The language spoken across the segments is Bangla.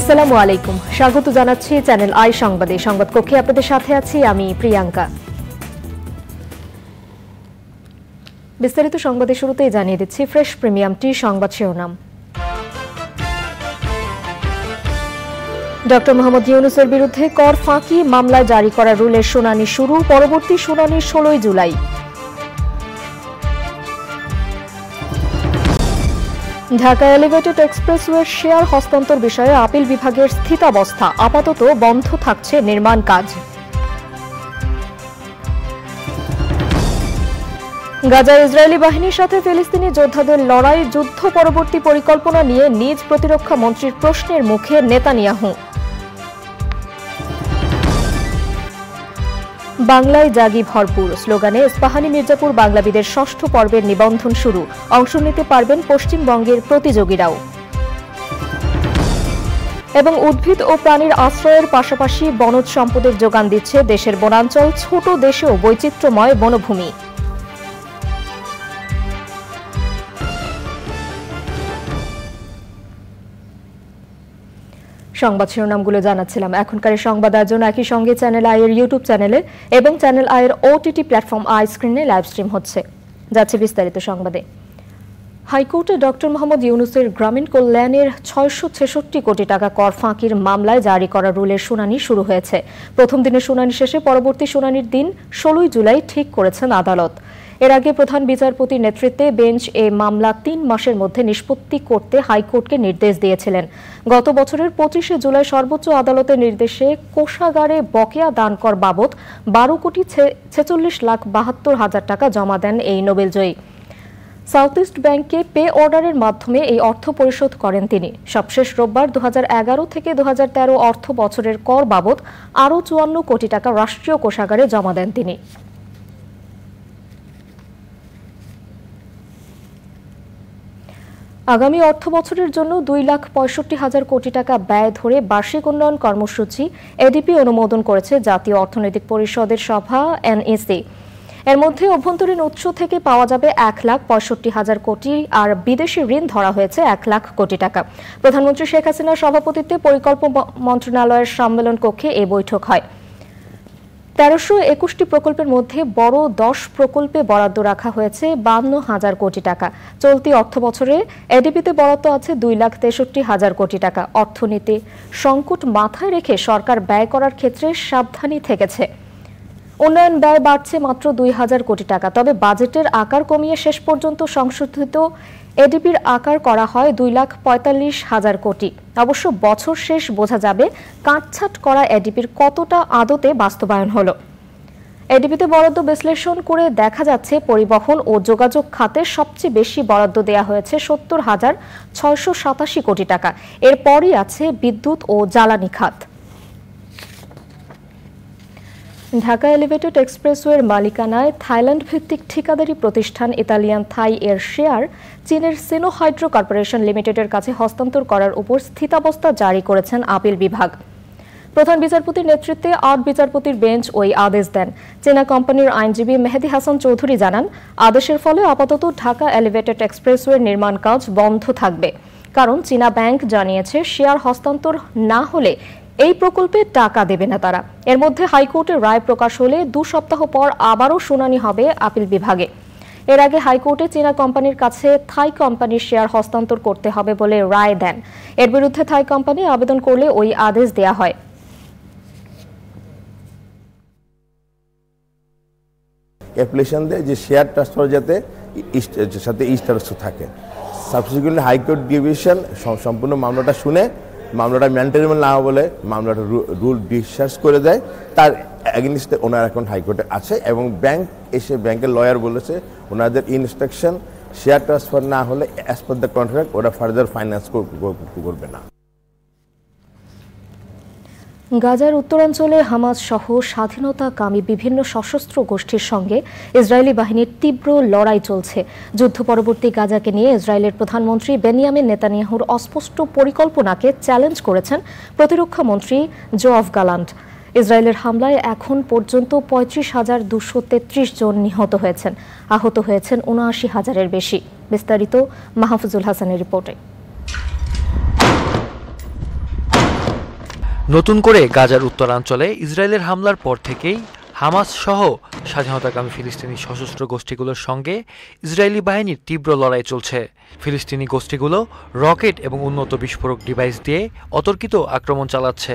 আসসালামু আলাইকুম, স্বাগত জানাচ্ছি চ্যানেল আই সংবাদে। সংবাদ কক্ষে আপনাদের সাথে আছি আমি প্রিয়াঙ্কা। বিস্তারিত সংবাদের শুরুতেই জানিয়ে দিচ্ছি ফ্রেশ প্রিমিয়াম টি সংবাদ শিরোনাম। ডক্টর মোহাম্মদ ইউনূসের বিরুদ্ধে কর ফাঁকি মামলায় জারি করা রুলের শুনানি শুরু, পরবর্তী শুনানি 16 জুলাই। ঢাকা এলিভেটেড এক্সপ্রেসওয়ের শেয়ার হস্তান্তর বিষয়ে আপিল বিভাগের স্থিতাবস্থা, আপাতত বন্ধ থাকছে নির্মাণ কাজ। গাজায় ইসরায়েলি বাহিনীর সাথে ফিলিস্তিনি যোদ্ধাদের লড়াই, যুদ্ধ পরবর্তী পরিকল্পনা নিয়ে নিজ প্রতিরক্ষা মন্ত্রীর প্রশ্নের মুখে নেতানিয়াহু। বাংলায় জাগি ভরপুর স্লোগানে ইস্পাহানি মির্জাপুর বাংলাবিদের ৬ষ্ঠ পর্বের নিবন্ধন শুরু, অংশ নিতে পারবেন পশ্চিমবঙ্গের প্রতিযোগীরাও। এবং উদ্ভিদ ও প্রাণীর আশ্রয়ের পাশাপাশি বনজ সম্পদের যোগান দিচ্ছে দেশের বনাঞ্চল, ছোট দেশেও বৈচিত্র্যময় বনভূমি। সংবাদ শিরোনামগুলো জানাচ্ছিলাম। এখনকার সংবাদ আয়োজন একই সঙ্গে চ্যানেল আই এর ইউটিউব চ্যানেলে এবং চ্যানেল আই এর ওটিটি প্ল্যাটফর্ম আই স্ক্রিনে লাইভ স্ট্রিম হচ্ছে। যাচ্ছে বিস্তারিত সংবাদে। হাইকোর্টে ডক্টর মোহাম্মদ ইউনূসের গ্রামীণ কল্যাণের ৬৬৬ কোটি টাকা কর ফাঁকির মামলায় জারি করা রুলের শুনানি শুরু হয়েছে। প্রথম দিনের শুনানি শেষে পরবর্তী শুনানির দিন 16 জুলাই ঠিক করেছেন আদালত। এর আগে প্রধান বিচারপতির নেতৃত্বে বেঞ্চ এ মামলা 3 মাসের মধ্যে নিষ্পত্তি করতে হাইকোর্টকে নির্দেশ দিয়েছিলেন। গত বছরের 25 জুলাই সর্বোচ্চ আদালতের নির্দেশে কোষাগারে বকেয়া দান কর বাবদ 12,46,72,000 টাকা জমা দেন এই নোবেলজয়ী। সাউথ ইস্ট ব্যাংকে পে অর্ডারের মাধ্যমে এই অর্থ পরিশোধ করেন তিনি। সবশেষ রোববার 2011 থেকে 2013 অর্থ বছরের কর বাবদ আরও 54 কোটি টাকা রাষ্ট্রীয় কোষাগারে জমা দেন তিনি। আগামী অর্থ বছরের জন্য 2,65,000 কোটি টাকা ব্যয় ধরে বার্ষিক উন্নয়ন কর্মসূচি এডিপি অনুমোদন করেছে জাতীয় অর্থনৈতিক পরিষদের সভা এনএসি। এর মধ্যে অভ্যন্তরীণ উৎস থেকে পাওয়া যাবে 1,65,000 কোটি আর বিদেশি ঋণ ধরা হয়েছে 1 লাখ কোটি টাকা। প্রধানমন্ত্রী শেখ হাসিনার সভাপতিত্বে পরিকল্পনা মন্ত্রণালয়ের সম্মেলন কক্ষে এই বৈঠক হয়। 1321টি প্রকল্পের মধ্যে বড় 10 প্রকল্পে বরাদ্দ রাখা হয়েছে 52,000 কোটি টাকা। চলতি অর্থ বছরে এডিপিতে বরাদ্দ আছে 2,63,000 কোটি টাকা। অর্থনীতি সংকট মাথায় রেখে সরকার ব্যয় করার ক্ষেত্রে সাবধানী থেকেছে। উন্নয়ন ব্যয় বাড়ছে মাত্র 2,000 কোটি টাকা, তবে বাজেটের আকার কমিয়ে শেষ পর্যন্ত সংশোধিত এডিপির আকার করা হয় 2,45,000 কোটি। অবশ্য বছর শেষ বোঝা যাবে কাটছাট করা এডিপির কতটা আদতে বাস্তবায়ন হলো। এডিপিতে বরাদ্দ বিশ্লেষণ করে দেখা যাচ্ছে পরিবহন ও যোগাযোগ খাতে সবচেয়ে বেশি বরাদ্দ দেয়া হয়েছে 70,687 কোটি টাকা। এরপরই আছে বিদ্যুৎ ও জ্বালানি খাত। ঢাকা এলিভেটেড এক্সপ্রেসওয়ের মালিকানায় থাইল্যান্ড ভিত্তিক ঠিকাদারি প্রতিষ্ঠান ইতালিয়ান থাই এর শেয়ার চীনের সিনো হাইড্রো কর্পোরেশন লিমিটেডের কাছে হস্তান্তর করার উপর স্থিতাবস্থা জারি করেছেন আপিল বিভাগ। প্রধান বিচারপতির নেতৃত্বে 8 বিচারপতির বেঞ্চ ওই আদেশ দেন। চীনা কোম্পানির আইনজীবী মেহেদি হাসান চৌধুরী জানান, আদেশের ফলে আপাতত ঢাকা এলিভেটেড এক্সপ্রেসওয়ের নির্মাণ কাজ বন্ধ থাকবে, কারণ চীনা ব্যাংক জানিয়েছে শেয়ার হস্তান্তর না হলে এই প্রকল্পে টাকা দেবে না তারা। এর মধ্যে হাইকোর্টের রায় প্রকাশ হলে 2 সপ্তাহ পর আবারও শুনানি হবে আপিল বিভাগে। এর আগে হাইকোর্টে চীনা কোম্পানির কাছে থাই কোম্পানির শেয়ার হস্তান্তর করতে হবে বলে রায় দেন। এর বিরুদ্ধে থাই কোম্পানি আবেদন করলে ওই আদেশ দেয়া হয়। অ্যাপ্লিকেশন দেয় যে শেয়ার ট্রান্সফার যাতে সাথে ইস্টারসও থাকে। সাবসিকুয়েন্টলি হাইকোর্ট ডিভিশন সম্পূর্ণ মামলাটা শুনে মামলাটা ম্যান্ডেটেবল না বলে মামলাটা রুল ডিসচার্জ করে দেয়। তার এগেইনস্টে ওনার এখন হাইকোর্টে আছে এবং ব্যাংক এসে ব্যাংকের লয়ার বলেছে ওনাদের ইনস্ট্রাকশন শেয়ার ট্রান্সফার না হলে অ্যাজ পার দ্য কন্ট্রাক্ট ওরা ফার্দার ফাইন্যান্স করবে না। গাজার উত্তরাঞ্চলে হামাস সহ স্বাধীনতাকামী বিভিন্ন সশস্ত্র গোষ্ঠীর সঙ্গে ইসরায়েলি বাহিনীর তীব্র লড়াই চলছে। যুদ্ধ পরবর্তী গাজাকে নিয়ে ইসরায়েলের প্রধানমন্ত্রী বেনিয়ামিন নেতানিয়াহুর অস্পষ্ট পরিকল্পনাকে চ্যালেঞ্জ করেছেন প্রতিরক্ষা মন্ত্রী যোয়াভ গালান্ট। ইসরায়েলের হামলায় এখন পর্যন্ত 35,233 জন নিহত হয়েছেন, আহত হয়েছেন 79,000-এর বেশি। বিস্তারিত মাহফুজুল হাসানের রিপোর্টে। নতুন করে গাজার উত্তরাঞ্চলে ইসরায়েলের হামলার পর থেকেই হামাস সহ স্বাধীনতাকামী ফিলিস্তিনি সশস্ত্র গোষ্ঠীগুলোর সঙ্গে ইসরায়েলি বাহিনীর তীব্র লড়াই চলছে। ফিলিস্তিনি গোষ্ঠীগুলো রকেট এবং উন্নত বিস্ফোরক ডিভাইস দিয়ে অতর্কিত আক্রমণ চালাচ্ছে।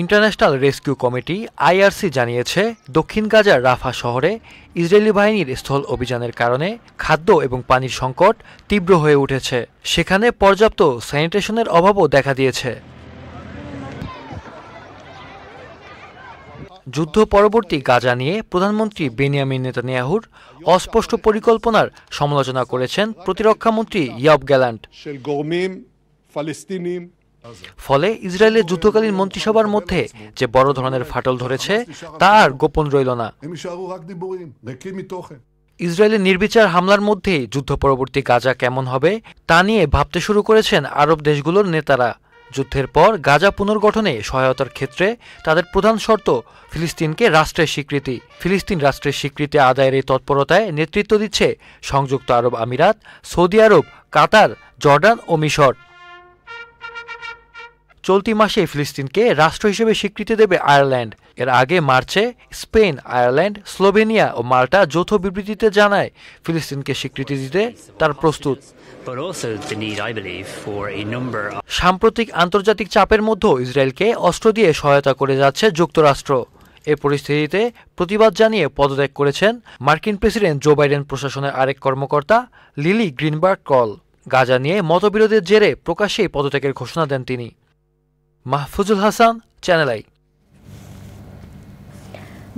ইন্টারন্যাশনাল রেস্কিউ কমিটি আইআরসি জানিয়েছে, দক্ষিণ গাজার রাফা শহরে ইসরায়েলি বাহিনীর স্থল অভিযানের কারণে খাদ্য এবং পানির সংকট তীব্র হয়ে উঠেছে। সেখানে পর্যাপ্ত স্যানিটেশনের অভাবও দেখা দিয়েছে। যুদ্ধ পরবর্তী গাজা নিয়ে প্রধানমন্ত্রী বেনিয়ামিন নেতানিয়াহুর অস্পষ্ট পরিকল্পনার সমালোচনা করেছেন প্রতিরক্ষামন্ত্রী ইয়োভ গ্যালান্ট। ফলে ইসরায়েলের যুদ্ধকালীন মন্ত্রিসভার মধ্যে যে বড় ধরনের ফাটল ধরেছে তা আর গোপন রইল না। ইসরায়েলের নির্বিচার হামলার মধ্যেই যুদ্ধ পরবর্তী গাজা কেমন হবে তা নিয়ে ভাবতে শুরু করেছেন আরব দেশগুলোর নেতারা। যুদ্ধের পর গাজা পুনর্গঠনে সহায়তার ক্ষেত্রে তাদের প্রধান শর্ত ফিলিস্তিনকে রাষ্ট্রের স্বীকৃতি। ফিলিস্তিন রাষ্ট্রের স্বীকৃতি আদায়ের এই তৎপরতায় নেতৃত্ব দিচ্ছে সংযুক্ত আরব আমিরাত, সৌদি আরব, কাতার, জর্ডান ও মিশর। চলতি মাসে ফিলিস্তিনকে রাষ্ট্র হিসেবে স্বীকৃতি দেবে আয়ারল্যান্ড। এর আগে মার্চে স্পেন, আয়ারল্যান্ড, স্লোভেনিয়া ও মাল্টা যৌথ বিবৃতিতে জানায় ফিলিস্তিনকে স্বীকৃতি দিতে তার প্রস্তুত। সাম্প্রতিক আন্তর্জাতিক চাপের মধ্যেও ইসরায়েলকে অস্ত্র দিয়ে সহায়তা করে যাচ্ছে যুক্তরাষ্ট্র। এ পরিস্থিতিতে প্রতিবাদ জানিয়ে পদত্যাগ করেছেন মার্কিন প্রেসিডেন্ট জো বাইডেন প্রশাসনের আরেক কর্মকর্তা লিলি গ্রিনবার্গ কল। গাজা নিয়ে মতবিরোধের জেরে প্রকাশ্যেই পদত্যাগের ঘোষণা দেন তিনি। Mahfuzul Hasan, channel I.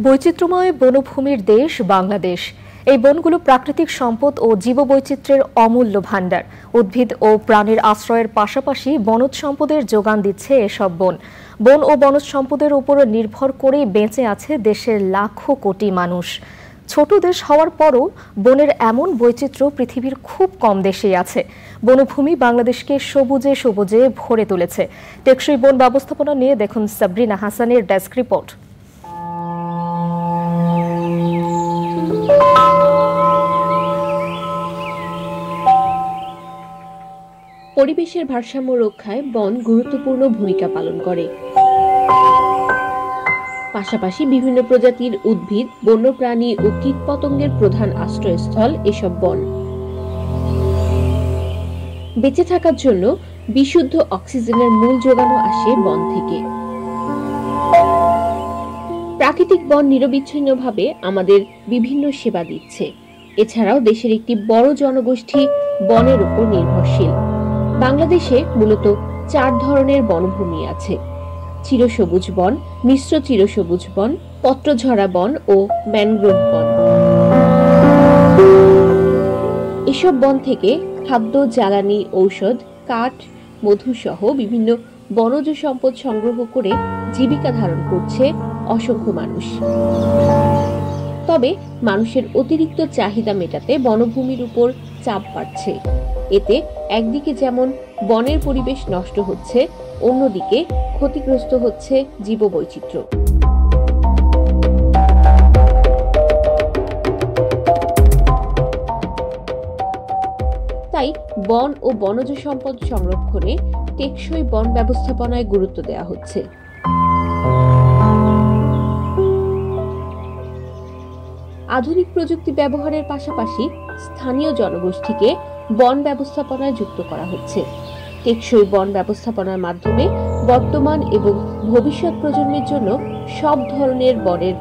বৈচিত্র্যময় বনভূমির দেশ বাংলাদেশ। এই বনগুলো প্রাকৃতিক সম্পদ ও জীববৈচিত্র্যের অমূল্য ভাণ্ডার। উদ্ভিদ ও প্রাণীর আশ্রয়ের পাশাপাশি বনজ সম্পদের যোগান দিচ্ছে এসব বন। বন ও বনজ সম্পদের উপর নির্ভর করেই বেঁচে আছে দেশের লাখো কোটি মানুষ। ছোট দেশ হওয়ার পরও বনের এমন বৈচিত্র্য পৃথিবীর খুব কম দেশেই আছে। বনভূমি বাংলাদেশকে সবুজে সবুজে ভরে তুলেছে। টেকসই বন ব্যবস্থাপনা নিয়ে দেখুন সাবরিনা হাসানের ডেস্ক রিপোর্ট। পরিবেশের ভারসাম্য রক্ষায় বন গুরুত্বপূর্ণ ভূমিকা পালন করে। পাশাপাশি বিভিন্ন প্রজাতির উদ্ভিদ, বন্যপ্রাণী ও কীটপতঙ্গের প্রধান আশ্রয়স্থল এসব বন। বেঁচে থাকার জন্য বিশুদ্ধ অক্সিজেনের মূল যোগানো আসে বন থেকে। প্রাকৃতিক বন নিরবিচ্ছিন্নভাবে আমাদের বিভিন্ন সেবা দিচ্ছে। এছাড়াও দেশের একটি বড় জনগোষ্ঠী বনের উপর নির্ভরশীল। বাংলাদেশে মূলত 4 ধরনের বনভূমি আছে: চিরসবুজ বন, মিশ্র চিরসবুজ বন, পত্রঝরা বন ও ম্যানগ্রোভ বন। এসব বন থেকে খাদ্য, জ্বালানি, ঔষধ, কাঠ, মধু সহ বিভিন্ন বনজ সম্পদ সংগ্রহ করে জীবিকা ধারণ করছে অসংখ্য মানুষ। তবে মানুষের অতিরিক্ত চাহিদা মেটাতে বনভূমির উপর চাপ বাড়ছে। এতে একদিকে যেমন বনের পরিবেশ নষ্ট হচ্ছে, অন্যদিকে ক্ষতিগ্রস্ত হচ্ছে জীববৈচিত্র্য। তাই বন ও বনজ সম্পদ সংরক্ষণে টেকসই বন ব্যবস্থাপনায় গুরুত্ব দেওয়া হচ্ছে। আধুনিক প্রযুক্তি ব্যবহারের পাশাপাশি স্থানীয় জনগোষ্ঠীকে বন ব্যবস্থাপনায় যুক্ত করা হচ্ছে। টেকসই বন ব্যবস্থাপনার মাধ্যমে বর্তমান এবং ভবিষ্যৎ প্রজন্মের জন্য সব ধরনের বনের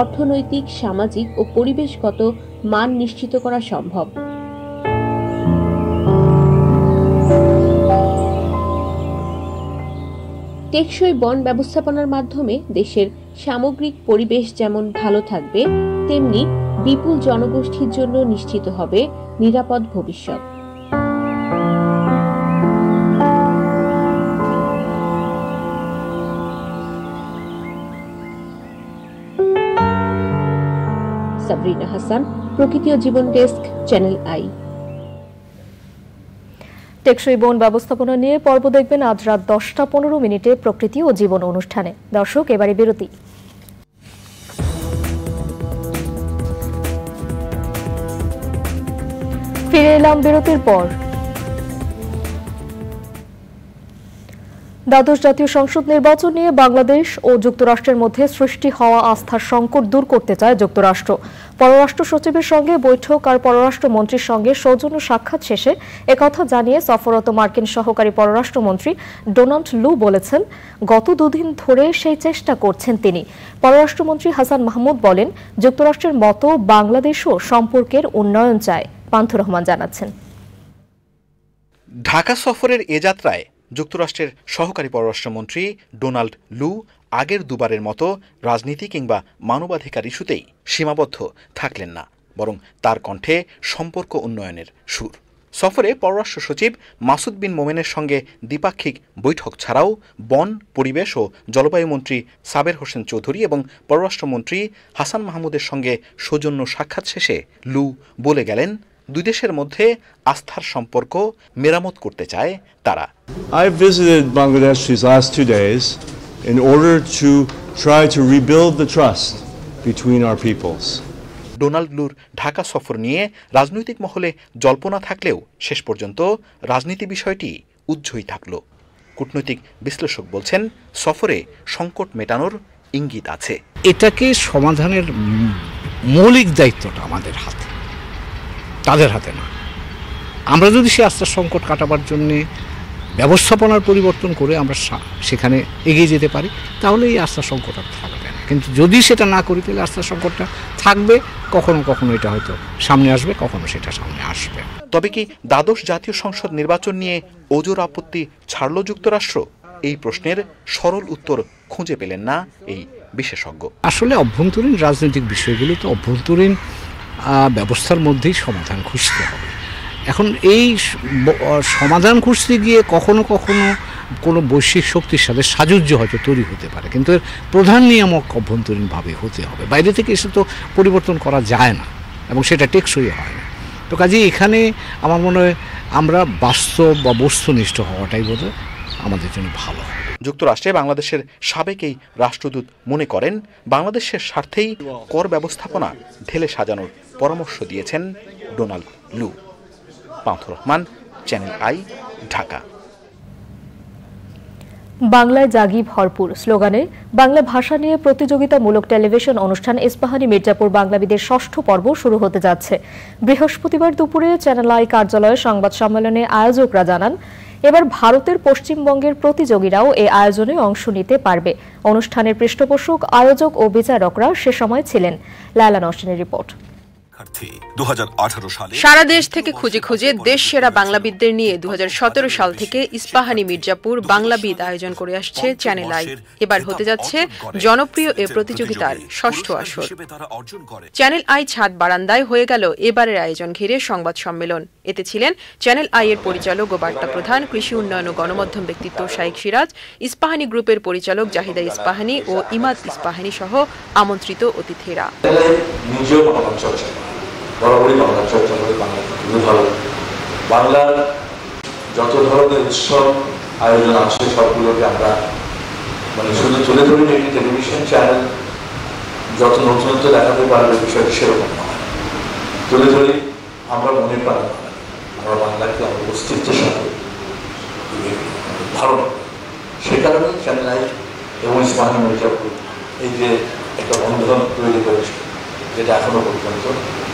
অর্থনৈতিক, সামাজিক ও পরিবেশগত মান নিশ্চিত করা সম্ভব। টেকসই বন ব্যবস্থাপনার মাধ্যমে দেশের সামগ্রিক পরিবেশ যেমন ভালো থাকবে, তেমনি বিপুল জনগোষ্ঠীর জন্য নিশ্চিত হবে নিরাপদ ভবিষ্যৎ। সাবরিনা হাসান, প্রকৃতি ও জীবন ডেস্ক, চ্যানেল আই। টেকসই বন ব্যবস্থাপনা নিয়ে পর্ব দেখবেন আজ রাত 10টা 15 প্রকৃতি ও জীবন অনুষ্ঠানে। দর্শক, এবারে বিরতি। ফিরে এলাম বিরতির পর। দ্বাদশ জাতীয় সংসদ নির্বাচন নিয়ে বাংলাদেশ ও যুক্তরাষ্ট্রের মধ্যে সৃষ্টি হওয়া আস্থার সংকট দূর করতে চায় যুক্তরাষ্ট্র। পররাষ্ট্র সচিবের সঙ্গে বৈঠক আর পররাষ্ট্রমন্ত্রীর সঙ্গে সৌজন্য সাক্ষাৎ শেষে একথা জানিয়ে সফররত মার্কিন সহকারী পররাষ্ট্রমন্ত্রী ডোনাল্ড লু বলেছেন, গত দুদিন ধরে সেই চেষ্টা করছেন তিনি। পররাষ্ট্রমন্ত্রী হাসান মাহমুদ বলেন, যুক্তরাষ্ট্রের মতো বাংলাদেশও সম্পর্কের উন্নয়ন চায়। পান্থু রহমান জানাচ্ছেন। ঢাকা সফরের এ যাত্রায় যুক্তরাষ্ট্রের সহকারী পররাষ্ট্রমন্ত্রী ডোনাল্ড লু আগের দুবারের মতো রাজনীতি কিংবা মানবাধিকার ইস্যুতেই সীমাবদ্ধ থাকলেন না, বরং তার কণ্ঠে সম্পর্ক উন্নয়নের সুর। সফরে পররাষ্ট্র সচিব মাসুদ বিন মোমেনের সঙ্গে দ্বিপাক্ষিক বৈঠক ছাড়াও বন, পরিবেশ ও জলবায়ু মন্ত্রী সাবের হোসেন চৌধুরী এবং পররাষ্ট্রমন্ত্রী হাসান মাহমুদের সঙ্গে সৌজন্য সাক্ষাৎ শেষে লু বলে গেলেন, দুই দেশের মধ্যে আস্থার সম্পর্ক মেরামত করতে চায় তারা। I visited Bangladesh these last 2 days in order to try to rebuild the trust between our peoples. Donald লুর ঢাকা সফর নিয়ে রাজনৈতিক মহলে জল্পনা থাকলেও শেষ পর্যন্ত রাজনীতি বিষয়টি উজ্জ্বল থাকল। কূটনৈতিক বিশ্লেষক বলছেন, সফরে সংকট মেটানোর ইঙ্গিত আছে। এটাকে সমাধানের মৌলিক দায়িত্বটা আমাদের হাতে, তাদের হাতে না। আমরা যদি সে আস্থার সংকট কাটাবার জন্যে ব্যবস্থাপনার পরিবর্তন করে আমরা সেখানে এগিয়ে যেতে পারি, তাহলে এই আস্থার সংকট আর থাকবে না। কিন্তু যদি সেটা না করি, তাহলে আস্থার সংকটটা থাকবে, কখনো কখনো এটা হয়তো সামনে আসবে, কখনো সেটা সামনে আসবে। তবে কি দ্বাদশ জাতীয় সংসদ নির্বাচন নিয়ে ওজোর আপত্তি ছাড়ল যুক্তরাষ্ট্র? এই প্রশ্নের সরল উত্তর খুঁজে পেলেন না এই বিশেষজ্ঞ। আসলে অভ্যন্তরীণ রাজনৈতিক বিষয়গুলো তো অভ্যন্তরীণ ব্যবস্থার মধ্যেই সমাধান খুঁজতে হবে। এখন এই সমাধান খুঁজতে গিয়ে কখনো কখনো কোনো বৈশ্বিক শক্তির সাথে সাযুজ্য হয়তো তৈরি হতে পারে, কিন্তু এর প্রধান নিয়ামক অভ্যন্তরীণভাবে হতে হবে। বাইরে থেকে এসে তো পরিবর্তন করা যায় না এবং সেটা টেকসই হয় না। তো কাজেই এখানে আমার মনে হয় আমরা বাস্তব বা বস্তুনিষ্ঠ হওয়াটাই বোধহয় আমাদের জন্য ভালো। যুক্তরাষ্ট্রে বাংলাদেশের সাবেক এই রাষ্ট্রদূত মনে করেন, বাংলাদেশের স্বার্থেই কর ব্যবস্থাপনা ঢেলে সাজানোর পরামর্শ দিয়েছেন Donald Lu. Panthu Rahman, channel I, Dhaka. বাংলায় জাগি ভরপুর স্লোগানে বাংলা ভাষা নিয়ে প্রতিযোগিতামূলক টেলিভিশন অনুষ্ঠান ইস্পাহানি মির্জাপুর বাংলাবিদের ৬ষ্ঠ পর্ব শুরু হতে যাচ্ছে। বৃহস্পতিবার দুপুরে চ্যানেল আই কার্যালয়ে সংবাদ সম্মেলনে আয়োজকরা জানান, এবার ভারতের পশ্চিমবঙ্গের প্রতিযোগীরাও এই আয়োজনে অংশ নিতে পারবে। অনুষ্ঠানের পৃষ্ঠপোষক, আয়োজক ও বিচারকরা সে সময় ছিলেন। লায়লা নওশিনের রিপোর্ট। সারা দেশ থেকে খুঁজে খুঁজে দেশ সেরা বাংলাবিদদের নিয়ে 2017 সাল থেকে ইস্পাহানি মির্জাপুর বাংলাবিদ আয়োজন করে আসছে চ্যানেল আই। এবার হতে যাচ্ছে জনপ্রিয় এ প্রতিযোগিতার ৬ষ্ঠ আসর। চ্যানেল আই ছাদ বারান্দায় হয়ে গেল এবারের আয়োজন ঘিরে সংবাদ সম্মেলন। এতে ছিলেন চ্যানেল আই এর পরিচালক ও বার্তা প্রধান, কৃষি উন্নয়ন ও গণমাধ্যম ব্যক্তিত্ব শাইখ সিরাজ, ইস্পাহানি গ্রুপের পরিচালক জাহিদা ইস্পাহানি ও ইমাদ ইস্পাহানি সহ আমন্ত্রিত অতিথিরা। বরাবরই বাংলা চর্চা করে, বাংলা খুবই ভালো। বাংলার যত ধরনের উৎসব আয়োজন আছে সবগুলোকে আমরা শুধু তুলে ধরি, একটি টেলিভিশন চ্যানেল যত নতুনত্ব দেখাতে পারবে বিষয়টি সেরকম নয়। তুলে ধরি আমরা মনে প্রাণ, আমরা বাংলাকে আমাদের অস্তিত্বের সাথে ভালো। সে কারণে চ্যানেল আই এবং ইস্পাহানি মির্জাপুর এই যে একটা বন্ধন তৈরি করেছে, যেটা এখনো পর্যন্ত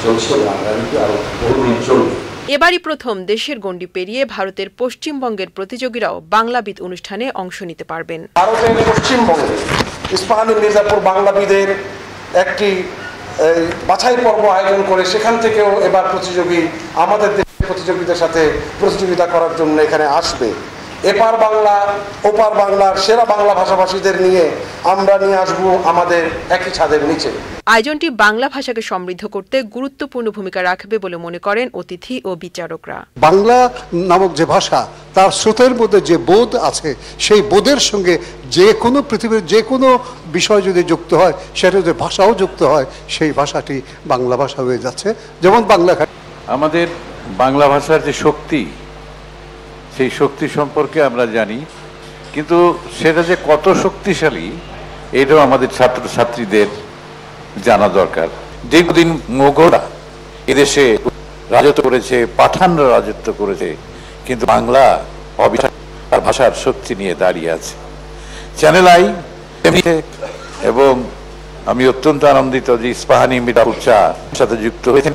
চলছে, আগামীতে আরো বহুদিন চলবে। এবারই প্রথম দেশের গণ্ডি পেরিয়ে ভারতের পশ্চিমবঙ্গের প্রতিযোগীরাও বাংলাবিদ অনুষ্ঠানে অংশ নিতে পারবেন। ভারতের পশ্চিমবঙ্গে ইস্পাহানি মির্জাপুর বাংলাবিদের একটি বাছাই পর্ব আয়োজন করে সেখান থেকেও এবার প্রতিযোগী আমাদের দেশের প্রতিযোগীদের সাথে প্রতিযোগিতা করার জন্য এখানে আসবে। এপার বাংলা ওপার বাংলার সেরা বাংলা ভাষাভাষীদের নিয়ে আমরা নিয়ে আসবো আমাদের একই ছাদের নিচে। আয়োজনটি বাংলা ভাষাকে সমৃদ্ধ করতে গুরুত্বপূর্ণ ভূমিকা রাখবে বলে মনে করেন অতিথি ও বিচারকরা। বাংলা নামক যে ভাষা, তার স্রোতের মধ্যে যে বোধ আছে, সেই বোধের সঙ্গে যে কোনো পৃথিবীর যে কোনো বিষয় যদি যুক্ত হয়, সেটা যদি ভাষাও যুক্ত হয়, সেই ভাষাটি বাংলা ভাষা হয়ে যাচ্ছে। যেমন বাংলা, আমাদের বাংলা ভাষার যে শক্তি, সেই শক্তি সম্পর্কে আমরা জানি, কিন্তু সেটা যে কত শক্তিশালী এটাও আমাদের ছাত্রছাত্রীদের জানা দরকার। দীর্ঘদিন মোগলরা এদেশে রাজত্ব করেছে, পাঠানরা রাজত্ব করেছে, কিন্তু বাংলা অবিচার ভাষার শক্তি নিয়ে দাঁড়িয়ে আছে। চ্যানেল আই এবং আমি অত্যন্ত আনন্দিত যে ইস্পাহানি মিঠাপুর চা সাথে যুক্ত হয়েছেন।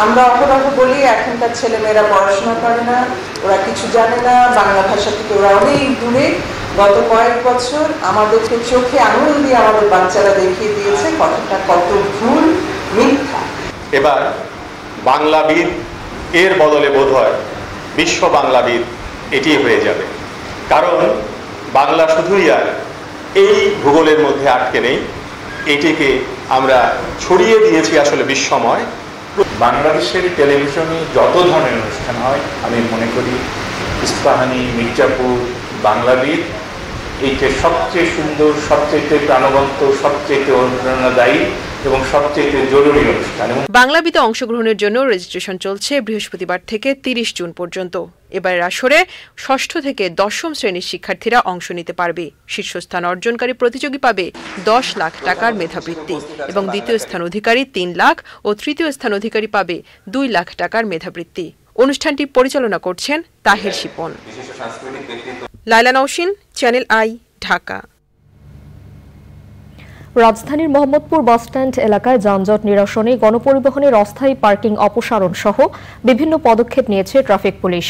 আমরা অপরাধ বলি এখনকার ছেলেমেয়েরা পড়াশোনা করে না, ওরা কিছু জানে না, বাংলা ভাষা থেকে ওরা অনেক দূরে। গত কয়েক বছর আমাদেরকে চোখে আঙুল দিয়ে আমাদের বাচ্চারা দেখিয়ে দিয়েছে কথাটা কত ভুল, মিথ্যা। এবার বাংলাবিদ এর বদলে বোধ হয় বিশ্ব বাংলাবিদ এটি হয়ে যাবে, কারণ বাংলা শুধুই আর এই ভূগোলের মধ্যে আটকে নেই, এটিকে আমরা ছড়িয়ে দিয়েছি আসলে বিশ্বময়। বাংলাদেশের টেলিভিশনে যত ধরনের অনুষ্ঠান হয় আমি মনে করি ইস্পাহানি, মির্জাপুর, বাংলাবিদ এইটা সবচেয়ে সুন্দর, সবচেয়ে প্রাণবন্ত, সবচেয়ে অনুপ্রেরণাদায়ী এবং সবচেয়ে জরুরি অনুষ্ঠান। বাংলাবিদে অংশগ্রহণের জন্য রেজিস্ট্রেশন চলছে বৃহস্পতিবার থেকে 30 জুন পর্যন্ত। এবারের আসরে 6ষ্ঠ থেকে 10ম শ্রেণীর শিক্ষার্থীরা অংশ নিতে পারবে। শীর্ষস্থান অর্জনকারী প্রতিযোগী পাবে 10 লাখ টাকার মেধাবৃত্তি এবং দ্বিতীয় স্থান অধিকারী 3 লাখ ও তৃতীয় স্থান অধিকারী পাবে 2 লাখ টাকার মেধাবৃত্তি। অনুষ্ঠানটি পরিচালনা করছেন তাহের শিপন। লাইলা নওশিন, চ্যানেল আই, ঢাকা। রাজধানীর মোহাম্মদপুর বাসস্ট্যান্ড এলাকায় যানজট নিরসনে গণপরিবহনের অস্থায়ী পার্কিং অপসারণ সহ বিভিন্ন পদক্ষেপ নিয়েছে ট্রাফিক পুলিশ।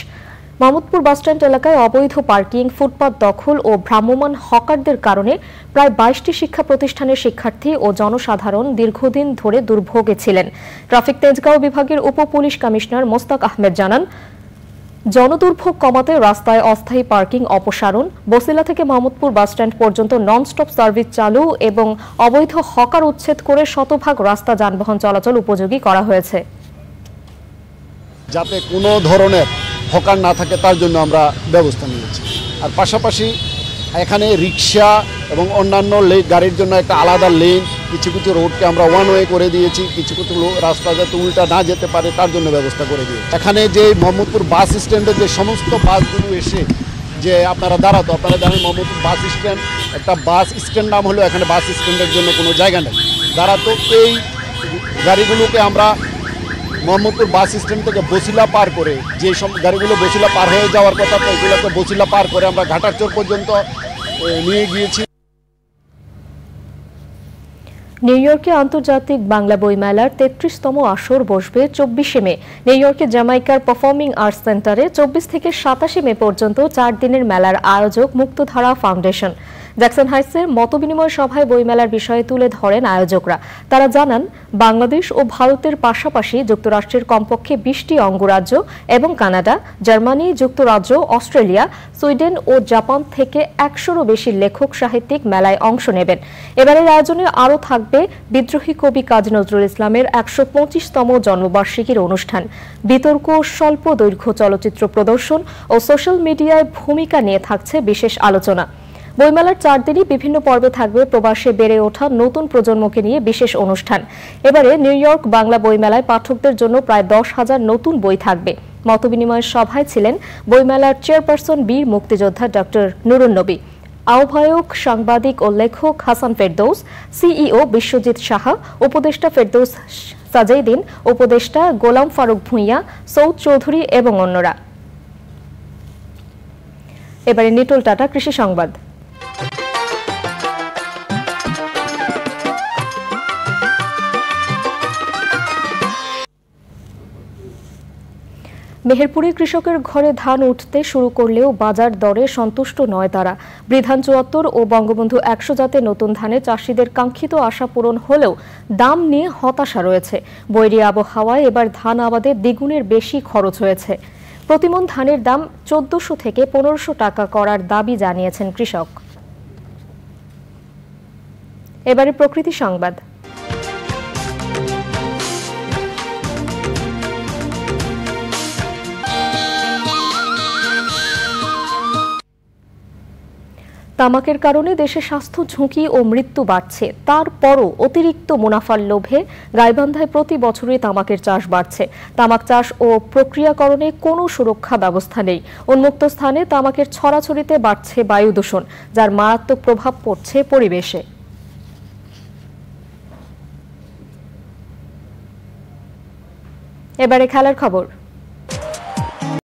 মোহাম্মদপুর বাসস্ট্যান্ড এলাকায় অবৈধ পার্কিং, ফুটপাত দখল ও ভ্রাম্যমাণ হকারদের কারণে প্রায় 22টি শিক্ষা প্রতিষ্ঠানের শিক্ষার্থী ও জনসাধারণ দীর্ঘদিন ধরে দুর্ভোগে ছিলেন। ট্রাফিক তেজগাঁও বিভাগের উপ পুলিশ কমিশনার মোস্তাক আহমেদ জানান, জনদুর্ভোগ কমাতে রাস্তায় অস্থায়ী পার্কিং অপসারণ, বসিলা থেকে মোহাম্মদপুর বাসস্ট্যান্ড পর্যন্ত নন-স্টপ সার্ভিস চালু এবং অবৈধ হকার উচ্ছেদ করে শতভাগ রাস্তা যানবাহন চলাচল উপযোগী করা হয়েছে। যাতে কোনো ধরনের হকার না থাকে তার জন্য আমরা ব্যবস্থা নিয়েছি। আর পাশাপাশি এখানে রিক্সা এবং অন্যান্য গাড়ির জন্য একটা আলাদা লেন, কিছু কিছু রোডকে আমরা ওয়ান ওয়ে করে দিয়েছি, কিছু কিছু রাস্তা যাতে উল্টা না যেতে পারে তার জন্য ব্যবস্থা করে দিয়েছি। এখানে যে মোহাম্মদপুর বাস স্ট্যান্ডে যে সমস্ত বাসগুলো এসে যে আপনারা দাঁড়াতো, আপনারা জানেন মোহাম্মদপুর বাস স্ট্যান্ড একটা বাস স্ট্যান্ড নাম হলেও এখানে বাস স্ট্যান্ডের জন্য কোনো জায়গা নেই, দাঁড়াতো। এই গাড়িগুলোকে আমরা মোহাম্মদপুর বাস স্ট্যান্ড থেকে বসিলা পার করে, যে সব গাড়িগুলো বসিলা পার হয়ে যাওয়ার কথা এগুলোকে বসিলা পার করে আমরা ঘাটারচর পর্যন্ত নিয়ে গিয়েছি। নিউ ইয়র্কে আন্তর্জাতিক বাংলা বইমেলার 33তম আসর বসবে 24শে মে। নিউ ইয়র্কে জ্যামাইকার পারফর্মিং আর্টস সেন্টারে 24 থেকে 27 মে পর্যন্ত 4 দিনের মেলার আয়োজক মুক্তধারা ফাউন্ডেশন। জ্যাকসন হাইটসের মতবিনিময় সভায় বইমেলার বিষয়ে তুলে ধরেন আয়োজকরা। তারা জানান, বাংলাদেশ ও ভারতের পাশাপাশি যুক্তরাষ্ট্রের কমপক্ষে 20টি অঙ্গরাজ্য এবং কানাডা, জার্মানি, যুক্তরাজ্য, অস্ট্রেলিয়া, সুইডেন ও জাপান থেকে 100-রও বেশি লেখক সাহিত্যিক মেলায় অংশ নেবেন। এবারের আয়োজনে আরও থাকবে বিদ্রোহী কবি কাজী নজরুল ইসলামের 125তম জন্মবার্ষিকীর অনুষ্ঠান, বিতর্ক, স্বল্প দৈর্ঘ্য চলচ্চিত্র প্রদর্শন ও সোশ্যাল মিডিয়ায় ভূমিকা নিয়ে থাকছে বিশেষ আলোচনা। বইমেলার 4 দিনই বিভিন্ন পর্বে থাকবে প্রবাসে বেড়ে ওঠা নতুন প্রজন্মকে নিয়ে বিশেষ অনুষ্ঠান। এবারে নিউ ইয়র্ক বাংলা বইমেলায় পাঠকদের জন্য প্রায় 10,000 নতুন বই থাকবে। মতবিনিময় সভায় ছিলেন বইমেলার চেয়ারপারসন বীর মুক্তিযোদ্ধা ডক্টর নুরুন নবী, আহ্বায়ক সাংবাদিক ও লেখক হাসান ফেরদৌস, সিইও বিশ্বজিৎ সাহা, উপদেষ্টা ফেরদৌস সাজেইদিন, উপদেষ্টা গোলাম ফারুক ভূঁইয়া, সৌদ চৌধুরী এবং অন্যরা। এবারে নিটোল টাটা কৃষি সংবাদ। মেহেরপুরে কৃষকের ঘরে ধান উঠতে শুরু করলেও বাজার দরে সন্তুষ্ট নয় তারা। বৃধান 74 ও বঙ্গবন্ধু 100 জাতের নতুন ধানে চাষিদের কাঙ্ক্ষিত আশা পূরণ হলেও দাম নিয়ে হতাশা রয়েছে। বৈরী আবহাওয়ায় এবার ধান আবাদে দ্বিগুণের বেশি খরচ হয়েছে। প্রতিমণ ধানের দাম 1400 থেকে 1500 টাকা করার দাবি জানিয়েছেন কৃষক। এবারে প্রকৃতি সংবাদ। তামাকের কারণে দেশে স্বাস্থ্য ঝুঁকি ও মৃত্যু বাড়ছে, তারপরও অতিরিক্ত মুনাফার লোভে গাইবান্ধায় প্রতি বছরই তামাকের চাষ বাড়ছে। তামাক চাষ ও প্রক্রিয়াকরণে কোনো সুরক্ষা ব্যবস্থা নেই। উন্মুক্ত স্থানে তামাকের ছড়াছড়িতে বাড়ছে বায়ু দূষণ, যার মারাত্মক প্রভাব পড়ছে পরিবেশে। এবারে খেলার খবর।